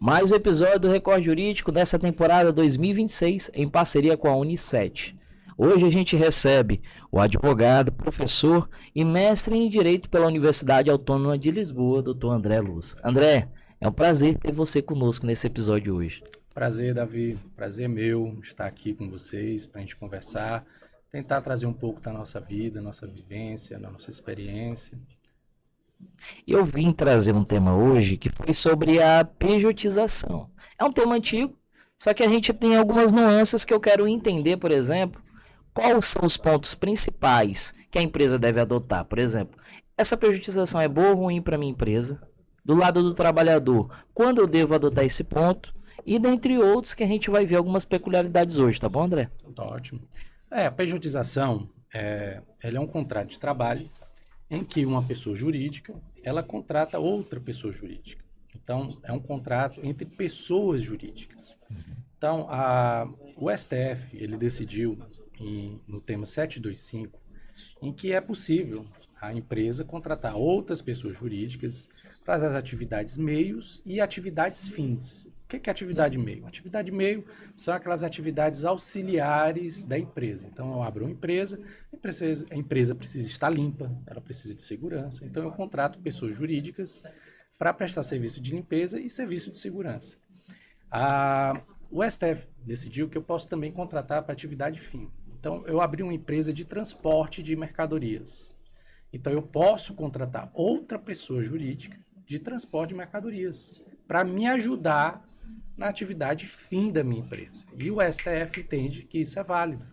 Mais um episódio do Recorde Jurídico dessa temporada 2026 em parceria com a Unicef. Hoje a gente recebe o advogado, professor e mestre em Direito pela Universidade Autônoma de Lisboa, Dr. André Luz. André, é um prazer ter você conosco nesse episódio hoje. Prazer, Davi. Prazer meu estar aqui com vocês para a gente conversar, tentar trazer um pouco da nossa vida, nossa vivência, da nossa experiência. Eu vim trazer um tema hoje que foi sobre a pejotização. É um tema antigo, só que a gente tem algumas nuances que eu quero entender, por exemplo, quais são os pontos principais que a empresa deve adotar. Por exemplo, essa pejotização é boa ou ruim para minha empresa? Do lado do trabalhador, quando eu devo adotar esse ponto? E dentre outros que a gente vai ver algumas peculiaridades hoje, tá bom, André? Tá ótimo. A pejotização ela é um contrato de trabalho em que uma pessoa jurídica, ela contrata outra pessoa jurídica. Então, é um contrato entre pessoas jurídicas. Então, o STF, ele decidiu no tema 725, em que é possível a empresa contratar outras pessoas jurídicas para as atividades meios e atividades fins. O que é atividade meio? Atividade meio são aquelas atividades auxiliares da empresa. Então, eu abro uma empresa, a empresa precisa estar limpa, ela precisa de segurança. Então, eu contrato pessoas jurídicas para prestar serviço de limpeza e serviço de segurança. O STF decidiu que eu posso também contratar para atividade fim. Então, eu abri uma empresa de transporte de mercadorias. Então, eu posso contratar outra pessoa jurídica de transporte de mercadorias para me ajudar na atividade fim da minha empresa. E o STF entende que isso é válido.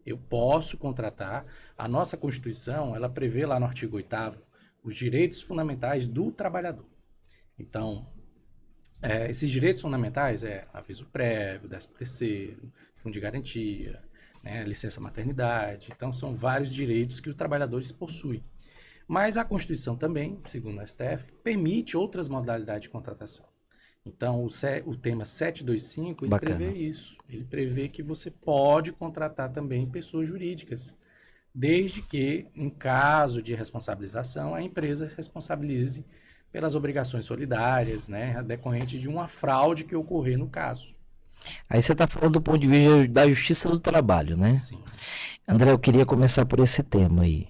Eu posso contratar. A nossa Constituição, ela prevê lá no artigo 8º os direitos fundamentais do trabalhador. Então, esses direitos fundamentais aviso prévio, 13º, fundo de garantia, licença maternidade. Então, são vários direitos que os trabalhadores possuem. Mas a Constituição também, segundo o STF, permite outras modalidades de contratação. Então, o tema 725, ele prevê isso. Ele prevê que você pode contratar também pessoas jurídicas, desde que, em caso de responsabilização, a empresa se responsabilize pelas obrigações solidárias, decorrente de uma fraude que ocorrer no caso. Aí você está falando do ponto de vista da Justiça do Trabalho, né? Sim. André, eu queria começar por esse tema aí.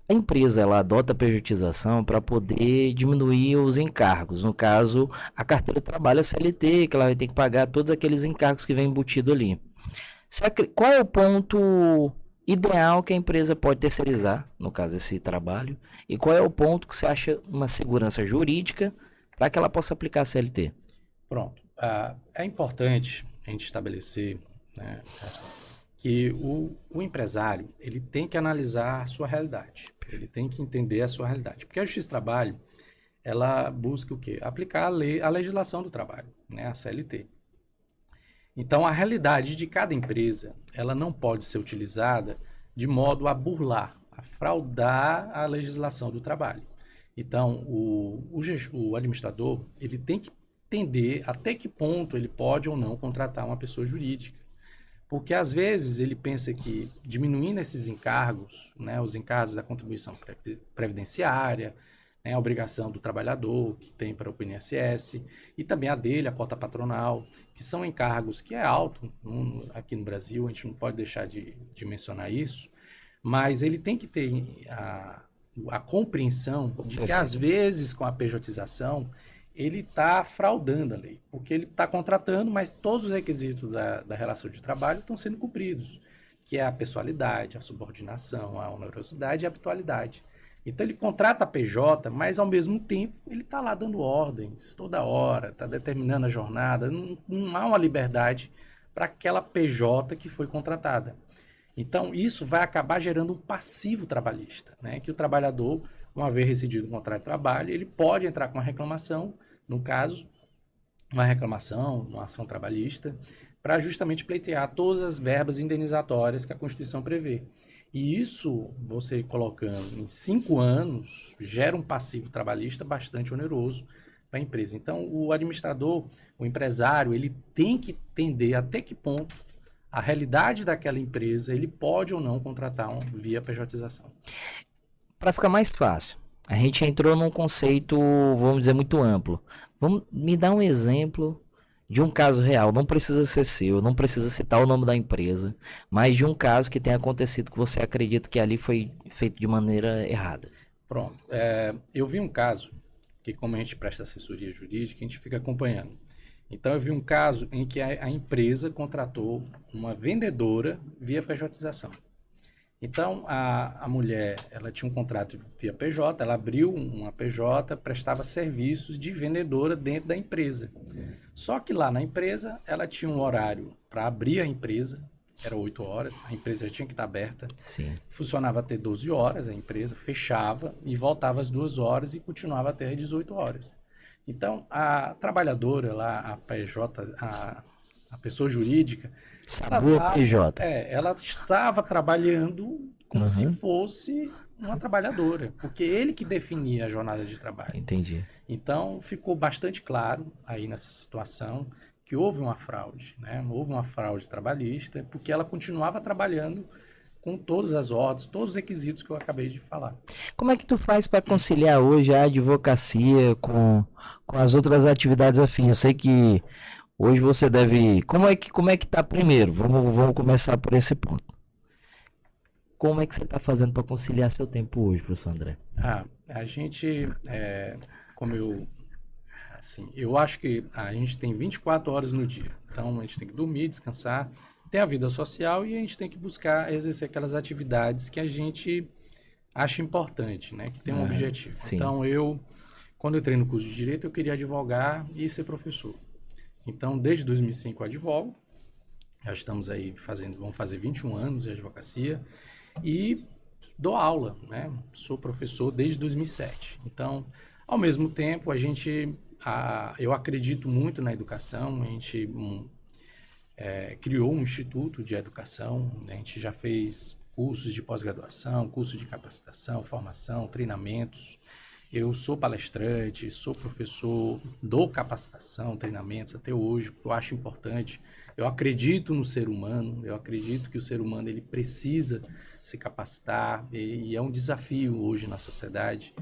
A empresa ela adota a pejotização para poder diminuir os encargos. No caso, a carteira de trabalho, a CLT, que ela vai ter que pagar todos aqueles encargos que vem embutido ali. Qual é o ponto ideal que a empresa pode terceirizar, no caso, esse trabalho? E qual é o ponto que você acha uma segurança jurídica para que ela possa aplicar a CLT? Pronto. É importante a gente estabelecer, que o empresário ele tem que analisar a sua realidade. Ele tem que entender a sua realidade. Porque a Justiça do Trabalho, ela busca o quê? Aplicar a legislação do trabalho, a CLT. Então, a realidade de cada empresa, ela não pode ser utilizada de modo a burlar, a fraudar a legislação do trabalho. Então, o administrador, ele tem que entender até que ponto ele pode ou não contratar uma pessoa jurídica. Porque, às vezes, ele pensa que diminuindo esses encargos, os encargos da contribuição previdenciária, a obrigação do trabalhador que tem para o INSS, e também a dele, a cota patronal, que são encargos que é alto aqui no Brasil, a gente não pode deixar de mencionar isso, mas ele tem que ter a compreensão de que, às vezes, com a pejotização, ele está fraudando a lei, porque ele está contratando, mas todos os requisitos da relação de trabalho estão sendo cumpridos, que é a pessoalidade, a subordinação, a onerosidade e a habitualidade. Então, ele contrata a PJ, mas, ao mesmo tempo, ele está lá dando ordens toda hora, está determinando a jornada, não há uma liberdade para aquela PJ que foi contratada. Então, isso vai acabar gerando um passivo trabalhista, que o trabalhador, uma vez rescindido o contrato de trabalho, ele pode entrar com uma reclamação, no caso, uma reclamação, uma ação trabalhista, para justamente pleitear todas as verbas indenizatórias que a Constituição prevê. E isso, você colocando em 5 anos, gera um passivo trabalhista bastante oneroso para a empresa. Então, o administrador, o empresário, ele tem que entender até que ponto a realidade daquela empresa, ele pode ou não contratar via pejotização. Para ficar mais fácil, A gente entrou num conceito, vamos dizer, muito amplo. Vamos me dar um exemplo de um caso real. Não precisa ser seu, não precisa citar o nome da empresa, mas de um caso que tenha acontecido que você acredita que ali foi feito de maneira errada. Pronto. Eu vi um caso que, como a gente presta assessoria jurídica, a gente fica acompanhando. Então, eu vi um caso em que a empresa contratou uma vendedora via pejotização. Então, a mulher, ela tinha um contrato via PJ, ela abriu uma PJ, prestava serviços de vendedora dentro da empresa. Só que lá na empresa, ela tinha um horário para abrir a empresa, era 8 horas, a empresa já tinha que estar aberta. Sim. Funcionava até 12 horas, a empresa fechava e voltava às 2 horas e continuava até às 18 horas. Então, a trabalhadora lá, a PJ, a pessoa jurídica, Sabor PJ. ela estava trabalhando como se Uhum. fosse uma trabalhadora, porque ele que definia a jornada de trabalho. Entendi. Então, ficou bastante claro aí nessa situação que houve uma fraude, né? Houve uma fraude trabalhista, porque ela continuava trabalhando com todas as ordens, todos os requisitos que eu acabei de falar. Como é que tu faz para conciliar hoje a advocacia com as outras atividades afins? Eu sei que hoje você deve. Como é que tá primeiro? Vamos começar por esse ponto. Como é que você está fazendo para conciliar seu tempo hoje, professor André? A gente, eu acho que a gente tem 24 horas no dia. Então, a gente tem que dormir, descansar, ter a vida social e a gente tem que buscar exercer aquelas atividades que a gente acha importante, né? Que tem um objetivo. sim. Então, quando eu entrei no curso de Direito, eu queria advogar e ser professor. Então, desde 2005 eu advogo. Já estamos aí vamos fazer 21 anos de advocacia e dou aula, né? Sou professor desde 2007. Então, ao mesmo tempo, eu acredito muito na educação. A gente criou um instituto de educação, né? A gente já fez cursos de pós-graduação, curso de capacitação, formação, treinamentos. Eu sou palestrante, sou professor, dou capacitação, treinamentos até hoje, porque eu acho importante. Eu acredito no ser humano, eu acredito que o ser humano ele precisa se capacitar e é um desafio hoje na sociedade.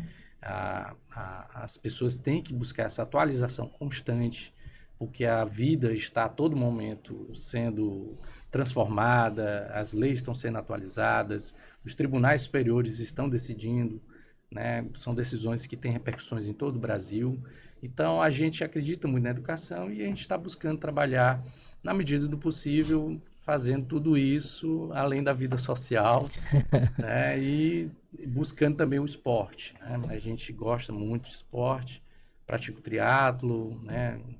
As pessoas têm que buscar essa atualização constante, porque a vida está a todo momento sendo transformada, as leis estão sendo atualizadas, os tribunais superiores estão decidindo, né? São decisões que têm repercussões em todo o Brasil. Então, a gente acredita muito na educação e a gente está buscando trabalhar, na medida do possível, fazendo tudo isso, além da vida social, né? E buscando também o esporte, né? A gente gosta muito de esporte, pratica o triatlo, né? A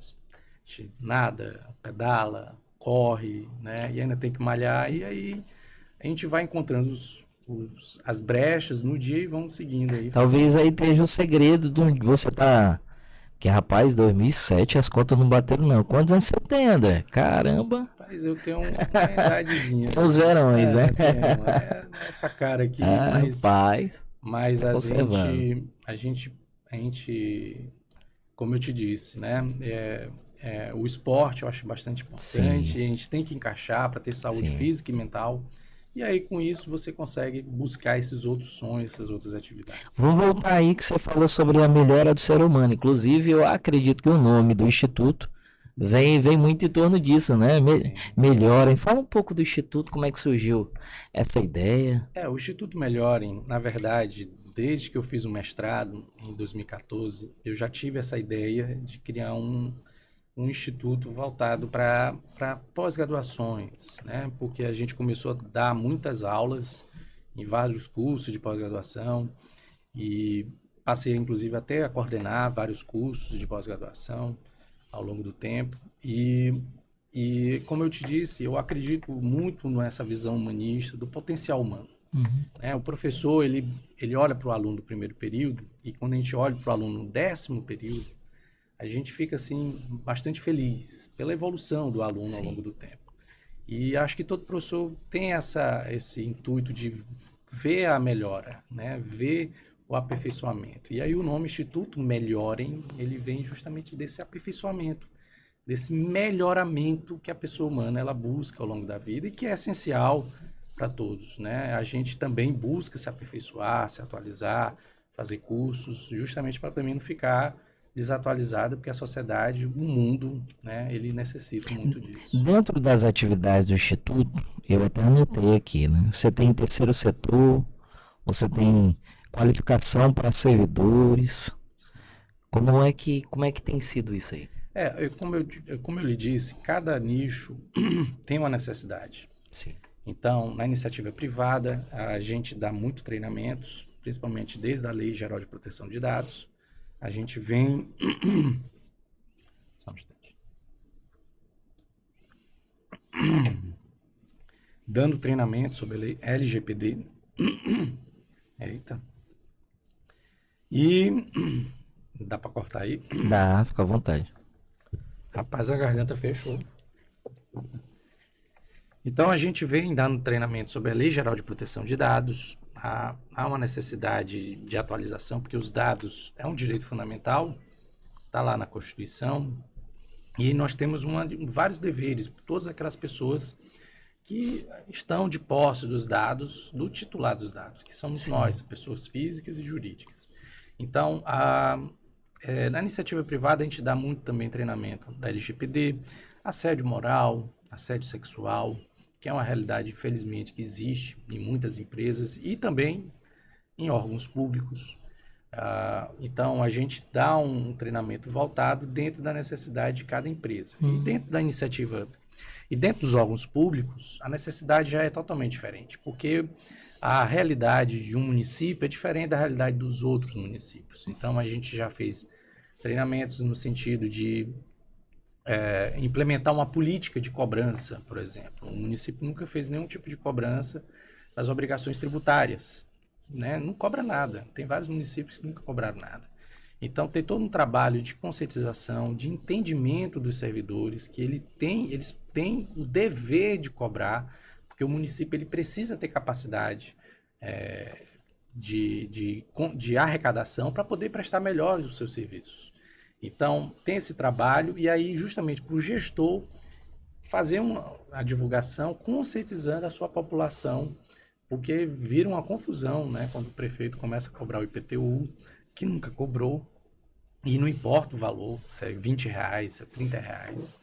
gente nada, pedala, corre, né? E ainda tem que malhar, e aí a gente vai encontrando as brechas no dia e vamos seguindo aí. Talvez aí esteja o segredo de onde você tá. Que rapaz, 2007 as contas não bateram não. Quantos anos você tem, André? Caramba. Rapaz, eu tenho uma idadezinha. Tem os verões, né? Essa cara aqui, Rapaz. mas Tá conservando. a gente, como eu te disse, né? O esporte eu acho bastante importante. Sim. A gente tem que encaixar para ter saúde Sim. física e mental. E aí, com isso, você consegue buscar esses outros sonhos, essas outras atividades. Vamos voltar aí que você falou sobre a melhora do ser humano. Inclusive, eu acredito que o nome do Instituto vem muito em torno disso, né? Sim. Melhorem. Fala um pouco do Instituto, como é que surgiu essa ideia? O Instituto Melhorem, na verdade, desde que eu fiz o mestrado, em 2014, eu já tive essa ideia de criar um instituto voltado para pós-graduações, né? Porque a gente começou a dar muitas aulas em vários cursos de pós-graduação e passei, inclusive, até a coordenar vários cursos de pós-graduação ao longo do tempo. E, como eu te disse, eu acredito muito nessa visão humanista do potencial humano. Né? O professor, ele olha para o aluno do primeiro período e quando a gente olha para o aluno no 10º período, a gente fica, assim, bastante feliz pela evolução do aluno ao longo do tempo. E acho que todo professor tem esse intuito de ver a melhora, né? Ver o aperfeiçoamento. E aí o nome Instituto Melhorem, ele vem justamente desse aperfeiçoamento, desse melhoramento que a pessoa humana ela busca ao longo da vida e que é essencial para todos, né? A gente também busca se aperfeiçoar, se atualizar, fazer cursos, justamente para também não ficar desatualizado, porque a sociedade, o mundo, né, ele necessita muito disso. Dentro das atividades do Instituto, eu até anotei aqui, né? Você tem terceiro setor, você tem qualificação para servidores. Como é que tem sido isso aí? Como eu lhe disse, cada nicho tem uma necessidade. Sim. Então, na iniciativa privada, a gente dá muito treinamentos, principalmente desde a Lei Geral de Proteção de Dados. A gente vem... Só um instante. Dando treinamento sobre a Lei LGPD. Eita. E... Dá para cortar aí? Dá, fica à vontade. Rapaz, a garganta fechou. Então, a gente vem dando treinamento sobre a Lei Geral de Proteção de Dados. Há uma necessidade de atualização, porque os dados é um direito fundamental, está lá na Constituição, e nós temos vários deveres por todas aquelas pessoas que estão de posse dos dados, do titular dos dados, que somos Sim. nós, pessoas físicas e jurídicas. Então, na iniciativa privada, a gente dá muito também treinamento da LGPD, assédio moral, assédio sexual, que é uma realidade, infelizmente, que existe em muitas empresas e também em órgãos públicos. Então, a gente dá um treinamento voltado dentro da necessidade de cada empresa. E dentro da iniciativa, e dentro dos órgãos públicos, a necessidade já é totalmente diferente, porque a realidade de um município é diferente da realidade dos outros municípios. Então, a gente já fez treinamentos no sentido de implementar uma política de cobrança, por exemplo. O município nunca fez nenhum tipo de cobrança das obrigações tributárias, né? Não cobra nada. Tem vários municípios que nunca cobraram nada. Então, tem todo um trabalho de conscientização, de entendimento dos servidores, que eles têm o dever de cobrar, porque o município ele precisa ter capacidade de arrecadação para poder prestar melhor os seus serviços. Então, tem esse trabalho, e aí, justamente para o gestor fazer a divulgação, conscientizando a sua população, porque vira uma confusão, né? Quando o prefeito começa a cobrar o IPTU, que nunca cobrou, e não importa o valor, se é R$20, se é R$30,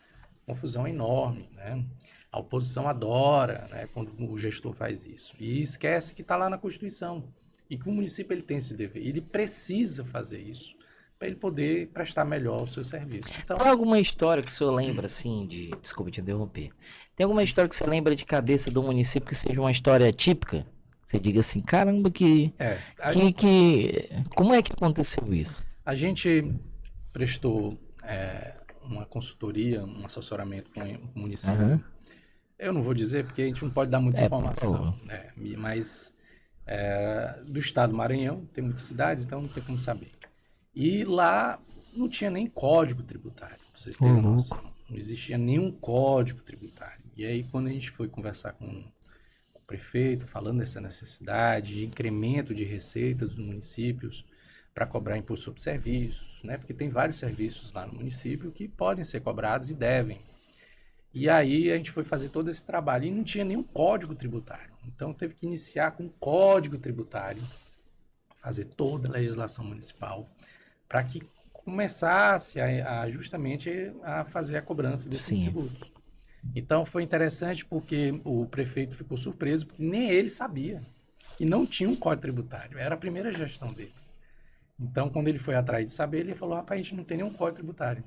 confusão enorme, né? A oposição adora, né, quando o gestor faz isso, e esquece que está lá na Constituição, e que o município ele tem esse dever, ele precisa fazer isso, para ele poder prestar melhor o seu serviço. Então, Tem alguma história que o senhor lembra, assim, Desculpa te interromper. Tem alguma história que você lembra de cabeça do município que seja uma história típica? Você diga assim, caramba, como é que aconteceu isso? a gente prestou uma consultoria, um assessoramento com o município. Aham. Eu não vou dizer, porque a gente não pode dar muita Por informação, favor. né? Mas do estado do Maranhão, tem muitas cidades, então não tem como saber. E lá não tinha nem código tributário, pra vocês terem louco. noção. Não existia nenhum código tributário. E aí, quando a gente foi conversar com o prefeito, falando dessa necessidade de incremento de receita dos municípios para cobrar imposto sobre serviços, né? Porque tem vários serviços lá no município que podem ser cobrados e devem. E aí a gente foi fazer todo esse trabalho e não tinha nenhum código tributário. Então teve que iniciar com um código tributário, fazer toda a legislação municipal, para que começasse justamente a fazer a cobrança desses Sim. tributos. Então foi interessante porque o prefeito ficou surpreso, porque nem ele sabia que não tinha um código tributário. Era a primeira gestão dele. Então, quando ele foi atrás de saber, ele falou, rapaz, a gente não tem nenhum código tributário.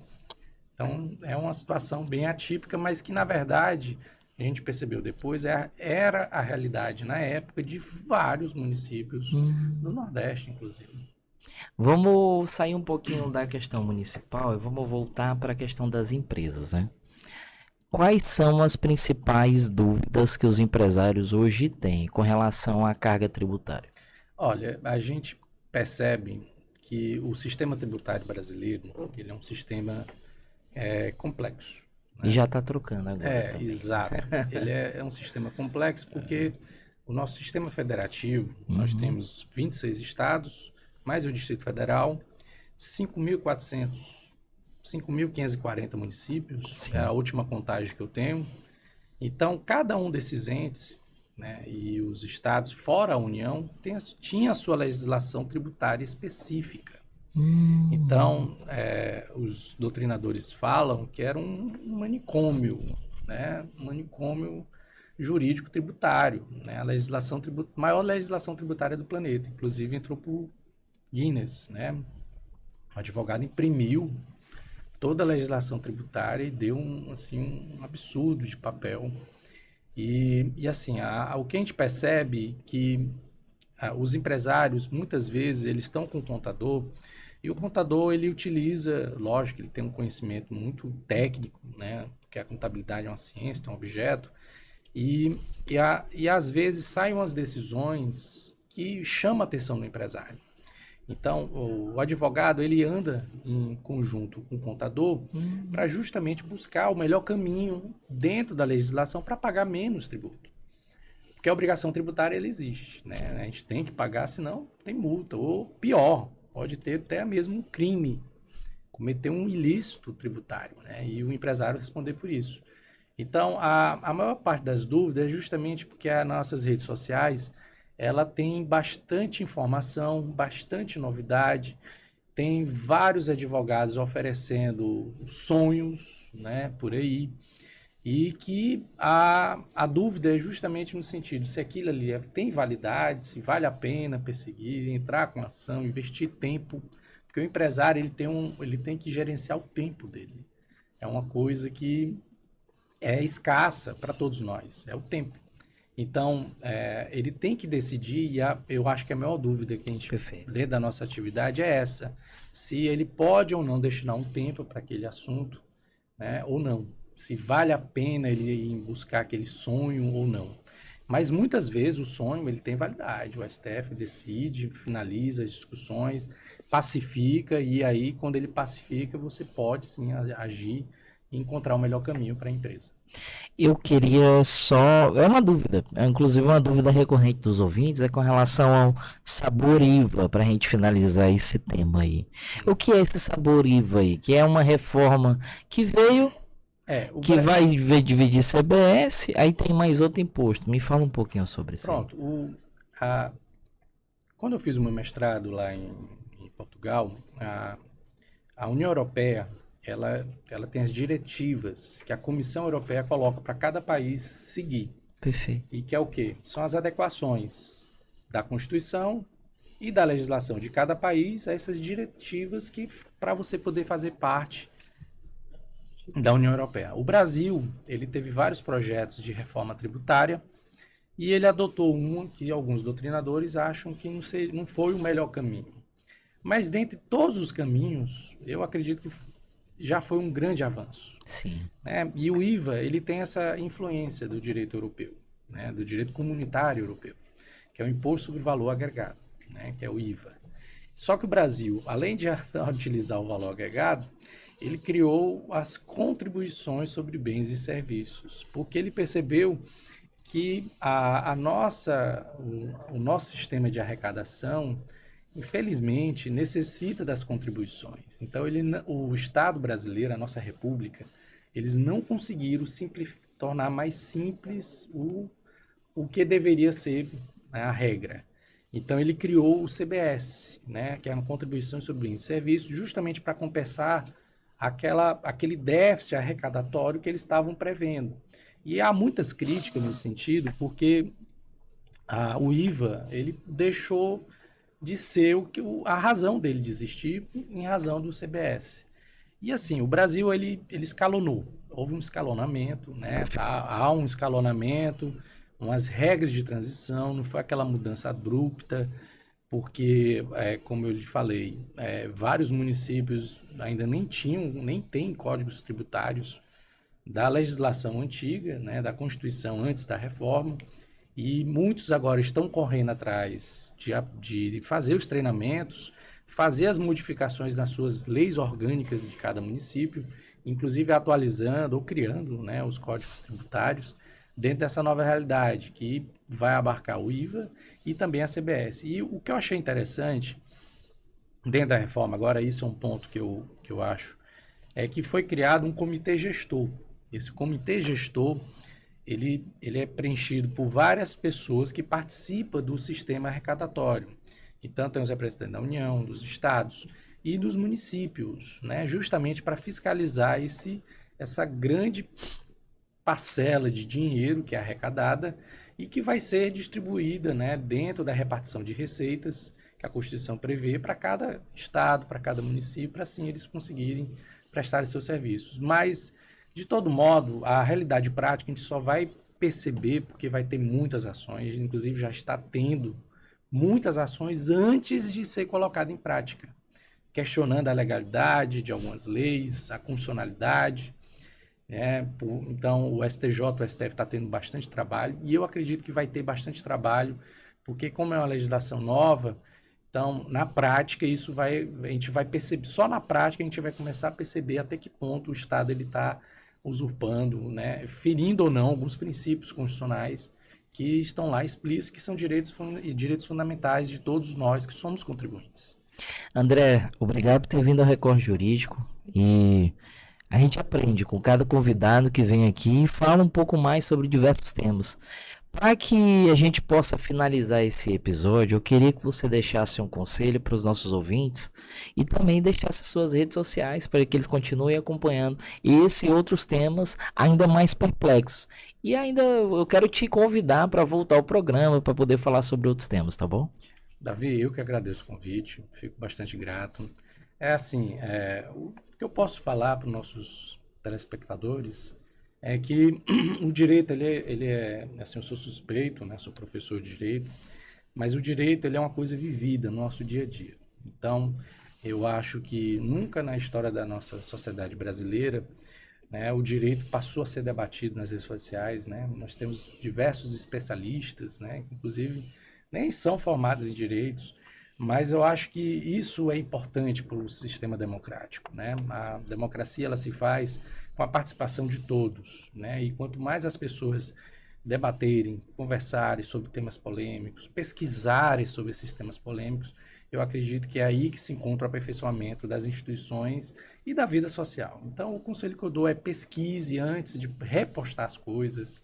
Então, é uma situação bem atípica, mas que, na verdade, a gente percebeu depois, era a realidade na época de vários municípios do Nordeste, inclusive. Vamos sair um pouquinho da questão municipal e vamos voltar para a questão das empresas, né? Quais são as principais dúvidas que os empresários hoje têm com relação à carga tributária? Olha, a gente percebe que o sistema tributário brasileiro, ele é um sistema complexo. E já está trocando agora também. Exato. Ele é um sistema complexo porque o nosso sistema federativo, nós temos 26 estados, mais o Distrito Federal, 5.540 municípios, Sim. é a última contagem que eu tenho. Então, cada um desses entes né, e os estados fora a União tinham a sua legislação tributária específica. Então, os doutrinadores falam que era um manicômio, né, um manicômio jurídico tributário, né, a maior legislação tributária do planeta, inclusive entrou por Guinness, né, o advogado imprimiu toda a legislação tributária e deu um absurdo de papel. E assim, o que a gente percebe que os empresários, muitas vezes, eles estão com o contador, e o contador, ele utiliza, lógico, ele tem um conhecimento muito técnico, né, porque a contabilidade é uma ciência, é um objeto, e às vezes saem umas decisões que chamam a atenção do empresário. Então, o advogado, ele anda em conjunto com o contador para justamente buscar o melhor caminho dentro da legislação para pagar menos tributo. Porque a obrigação tributária, ela existe, né? A gente tem que pagar, senão tem multa. Ou pior, pode ter até mesmo um crime, cometer um ilícito tributário, né? E o empresário responder por isso. Então, a maior parte das dúvidas é justamente porque as nossas redes sociais, ela tem bastante informação, bastante novidade, tem vários advogados oferecendo sonhos, né, por aí, e que a dúvida é justamente no sentido se aquilo ali tem validade, se vale a pena perseguir, entrar com ação, investir tempo, porque o empresário ele tem que gerenciar o tempo dele. É uma coisa que é escassa para todos nós, é o tempo. Então, ele tem que decidir, e eu acho que a maior dúvida que a gente dentro da nossa atividade é essa, se ele pode ou não destinar um tempo para aquele assunto, né, ou não, se vale a pena ele ir buscar aquele sonho ou não. Mas muitas vezes o sonho ele tem validade, o STF decide, finaliza as discussões, pacifica, e aí quando ele pacifica você pode sim agir e encontrar o melhor caminho para a empresa. Eu queria só. É uma dúvida, inclusive uma dúvida recorrente dos ouvintes é com relação ao sabor IVA, para a gente finalizar esse tema aí. O que é esse sabor IVA aí? Que é uma reforma que veio, que vai dividir CBS, aí tem mais outro imposto. Me fala um pouquinho sobre isso. Pronto. Quando eu fiz o meu mestrado lá em Portugal, a União Europeia, ela tem as diretivas que a Comissão Europeia coloca para cada país seguir. Perfeito. E que é o quê? São as adequações da Constituição e da legislação de cada país a essas diretivas que para você poder fazer parte da União Europeia. O Brasil, ele teve vários projetos de reforma tributária e ele adotou uma que alguns doutrinadores acham que não foi o melhor caminho. Mas dentre todos os caminhos, eu acredito que já foi um grande avanço. Sim. Né? E o IVA, ele tem essa influência do direito europeu, né? Do direito comunitário europeu, que é o Imposto sobre Valor Agregado, né? Que é o IVA. Só que o Brasil, além de utilizar o valor agregado, ele criou as contribuições sobre bens e serviços, porque ele percebeu que o nosso sistema de arrecadação, infelizmente, necessita das contribuições. Então, o Estado brasileiro, a nossa República, eles não conseguiram tornar mais simples o que deveria ser, né, a regra. Então, ele criou o CBS, né, que é uma contribuição sobre bens e serviços, justamente para compensar aquele déficit arrecadatório que eles estavam prevendo. E há muitas críticas nesse sentido, porque o IVA ele deixou de ser a razão dele de existir em razão do CBS. E assim, o Brasil ele escalonou. Houve um escalonamento, né? Há um escalonamento, umas regras de transição, não foi aquela mudança abrupta, porque, como eu lhe falei, vários municípios ainda nem têm códigos tributários da legislação antiga, né, da Constituição antes da reforma, e muitos agora estão correndo atrás de fazer os treinamentos, fazer as modificações nas suas leis orgânicas de cada município, inclusive atualizando ou criando, né, os códigos tributários dentro dessa nova realidade, que vai abarcar o IVA e também a CBS. E o que eu achei interessante dentro da reforma, agora isso é um ponto que eu acho, é que foi criado um comitê gestor. Esse comitê gestor, ele é preenchido por várias pessoas que participam do sistema arrecadatório. Então, tem os representantes da União, dos estados e dos municípios, né? Justamente para fiscalizar essa grande parcela de dinheiro que é arrecadada e que vai ser distribuída, né, dentro da repartição de receitas que a Constituição prevê para cada estado, para cada município, para assim eles conseguirem prestar seus serviços. Mas, de todo modo, a realidade prática a gente só vai perceber porque vai ter muitas ações, inclusive já está tendo muitas ações antes de ser colocada em prática, questionando a legalidade de algumas leis, a constitucionalidade. Então, o STJ, o STF está tendo bastante trabalho e eu acredito que vai ter bastante trabalho, porque como é uma legislação nova, então, na prática, a gente vai perceber, só na prática a gente vai começar a perceber até que ponto o Estado está usurpando, né, ferindo ou não alguns princípios constitucionais que estão lá explícitos, que são direitos fundamentais de todos nós que somos contribuintes. André, obrigado por ter vindo ao Recorte Jurídico e a gente aprende com cada convidado que vem aqui e fala um pouco mais sobre diversos temas. Para que a gente possa finalizar esse episódio, eu queria que você deixasse um conselho para os nossos ouvintes e também deixasse suas redes sociais para que eles continuem acompanhando esse e outros temas ainda mais perplexos. E ainda eu quero te convidar para voltar ao programa para poder falar sobre outros temas, tá bom? Davi, eu que agradeço o convite, fico bastante grato. O que eu posso falar para os nossos telespectadores é que o direito, assim, eu sou suspeito, né, sou professor de direito, mas o direito, ele é uma coisa vivida no nosso dia a dia. Então, eu acho que nunca na história da nossa sociedade brasileira, né, o direito passou a ser debatido nas redes sociais, né? Nós temos diversos especialistas, né, inclusive nem são formados em direitos, mas eu acho que isso é importante para o sistema democrático, né? A democracia ela se faz com a participação de todos, né? E quanto mais as pessoas debaterem, conversarem sobre temas polêmicos, pesquisarem sobre esses temas polêmicos, eu acredito que é aí que se encontra o aperfeiçoamento das instituições e da vida social. Então, o conselho que eu dou é pesquise antes de repostar as coisas,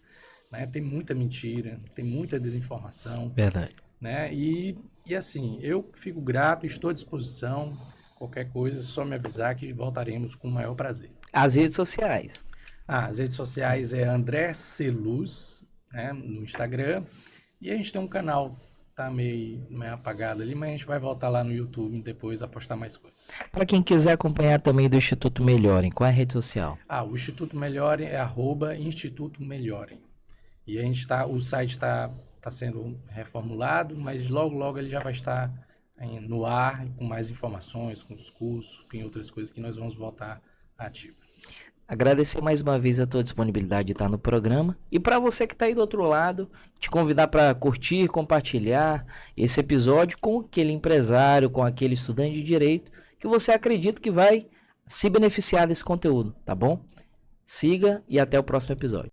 né? Tem muita mentira, tem muita desinformação. Verdade. Né? E assim, eu fico grato, estou à disposição. Qualquer coisa, é só me avisar que voltaremos com o maior prazer. As redes sociais. As redes sociais é André Celuz, né, no Instagram. E a gente tem um canal, tá meio apagado ali, mas a gente vai voltar lá no YouTube depois a postar mais coisas. Para quem quiser acompanhar também do Instituto Melhorem, qual é a rede social? O Instituto Melhorem é @Instituto Melhorem. E o site está sendo reformulado, mas logo ele já vai estar no ar com mais informações, com os cursos, com outras coisas que nós vamos voltar ativo. Agradecer mais uma vez a tua disponibilidade de estar no programa e para você que está aí do outro lado, te convidar para curtir, compartilhar esse episódio com aquele empresário, com aquele estudante de direito que você acredita que vai se beneficiar desse conteúdo, tá bom? Siga e até o próximo episódio.